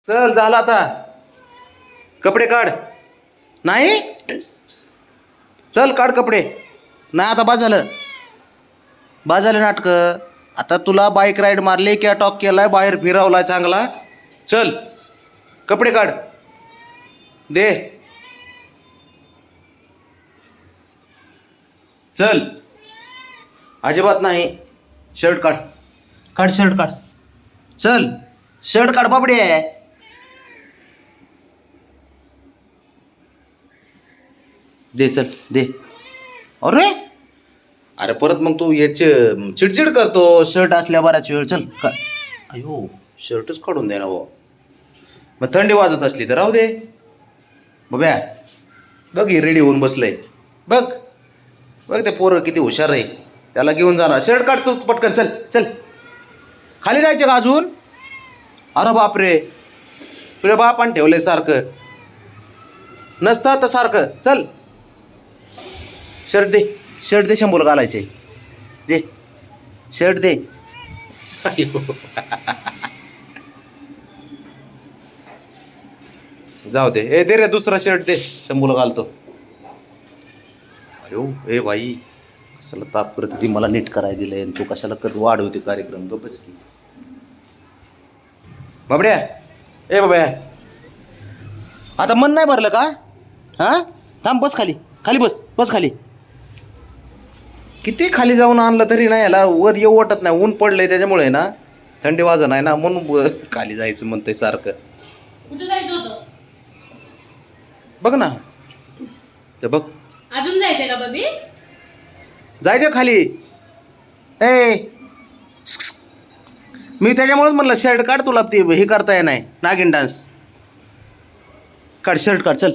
चल झाला आता. कपडे काढ. नाही चल काढ कपडे. नाही आता बाद झालं. बाद झालं नाटकं. आता तुला बाईक राईड मारली किंवा टॉक केलाय बाहेर फिरवलाय चांगला. चल कपडे काढ दे. चल अजिबात नाही. शर्ट काढ. काढ शर्ट काढ. चल शर्ट काढ बाबडे. दे चल दे. अरे अरे परत मग तू याचे चिडचिड करतो शर्ट असल्या बऱ्याच वेळ. चल का अयो शर्टच काढून दे ना भाऊ. मग थंडी वाजत असली तर राहू दे. बघ्या बघ हे रेडी होऊन बसलंय. बघ बघ ते पोरं किती हुशार आहे. त्याला घेऊन जाणार. शर्ट काढतो पटकन. चल चल. खाली जायचं का अजून. अरे बापरे तुझ्या बापान ठेवलंय सारखं. नसतं तर सारखं. चल शर्ट दे. शर्ट दे. शंभूला घालायचे दे. शर्ट दे. जाऊ दे. ए दे रे दुसरा शर्ट दे. शंभूला घालतो. अयो ए बाई कशाला ताप करत ती. मला नीट करायला दिलंय तू कशाला कर वाढवते कार्यक्रम. तो बस की बाबड्या. ए बाबा आता मन नाही भरलं का. हां थांब बस खाली. खाली बस. बस खाली. किती खाली जाऊन आणलं तरी नाही याला वर येऊ वाटत नाही. ऊन पडलंय त्याच्यामुळे ना थंडी वाजत नाही ना म्हणून खाली जायचं म्हणतंय सारखं. कुठे जायचं होतं. बघ ना ते बघ. अजून जायचंय का बबी. जायचं खाली. ए मी त्याच्यामुळेच म्हणलं शर्ट काढ. तुला ते हे करता येणार नाही नागिन डान्स. काढ शर्ट काढ. चल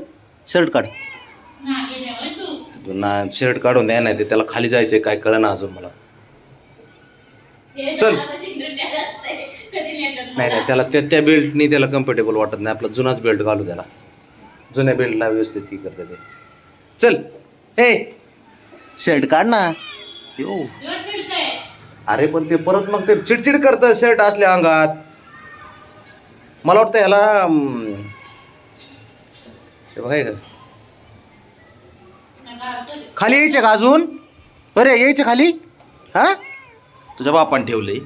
शर्ट काढ. ना शर्ट काढून द्या नाही ते त्याला खाली जायचंय काय कळना अजून मला. चल नाही नाही त्याला त्या बेल्टनी त्याला कम्फर्टेबल वाटत नाही. आपला जुनाच बेल्ट घालू त्याला. जुन्या बेल्टला व्यवस्थित ही करते ते. चल ए शर्ट काढ ना. यो अरे पण ते परत मग ते चिडचिड करतं शर्ट असल्या अंगात. मला वाटतं ह्याला ते बघाय का खाली यायचे का अजून. बरे यायचे खाली. हा तुझ्या बापान ठेवलंय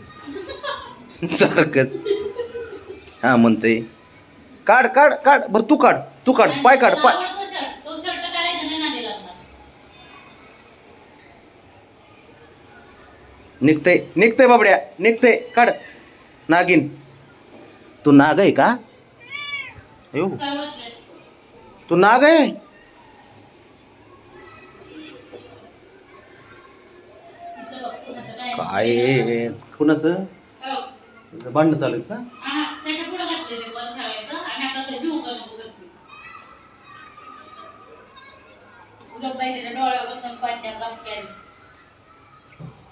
सारखंच. हा म्हणते काढ काढ काढ. बरं तू काढ. तू काढ. पाय काढ. पाय निघतंय निघतंय बाबड्या निघतंय. काढ. नागिन तू नाग आहे का. अयो तू नाग आहे. काय कुणाचं भांडणं चालू आहेत ना.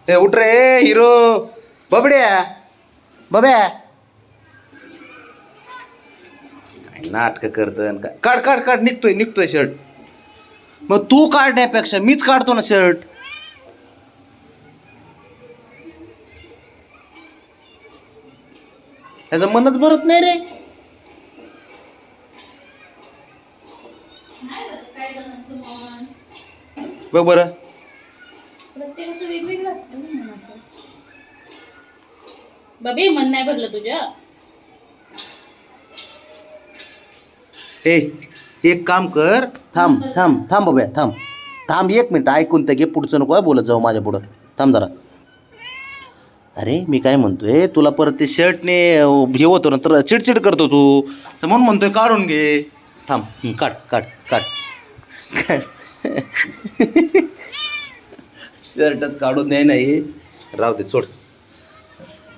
ए उठ रे हिरो. बबड्या बब्या काय नाटक करत. काढ काढ काढ. निघतोय निघतोय शर्ट. मग तू काढण्यापेक्षा मीच काढतो ना शर्ट. त्याचं मनच भरत नाही रे. बघ बरं प्रत्येकाचं वेगवेगळं असतं ना मनाचं. बबी मन नाही भरलं तुझं. ए एक काम कर. थांब थांब थांब बाबा थांब. थांब 1 मिनिट ऐकून तर घे. पुढचं नको बोलत जाऊ माझ्या पुढं. थांब जरा. अरे मी काय म्हणतोय तुला परत ते शर्टने हे होतो ना तर चिडचिड करतो तू. तर म्हणून म्हणतोय काढून घे. थांब. काढ काढ काढ काढ. शर्टच काढून द्याय नाही. राहू दे सोड.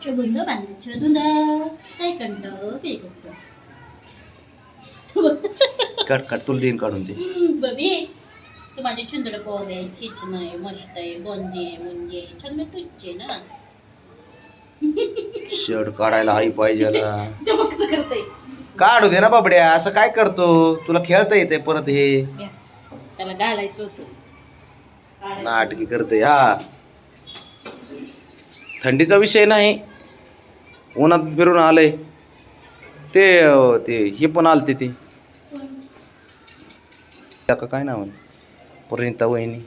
चुबुंद बांध चुबुंद काय कंट ते कंट. काढ काढ. तुला देईन काढून दे. बबी तू माझे चुंदड पोर आहे. चिकन आहे मस्त आहे. गोंजे मुंजे छंद तुझे ना. शर्ट काढायला आई पाहिजे ना. ते मग कसं करतय. काढू दे ना बाबड्या. असं काय करतो. तुला खेळता येते परत हे. त्याला घालायचं होतं. नाटकी करते. हा थंडीचा विषय नाही. उन्हात फिरून आलंय. ते हे पण आलते ते त्या का काय नाव आहे परिणिता वहिनी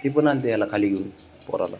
ती पण आलते याला खाली घेऊन पोराला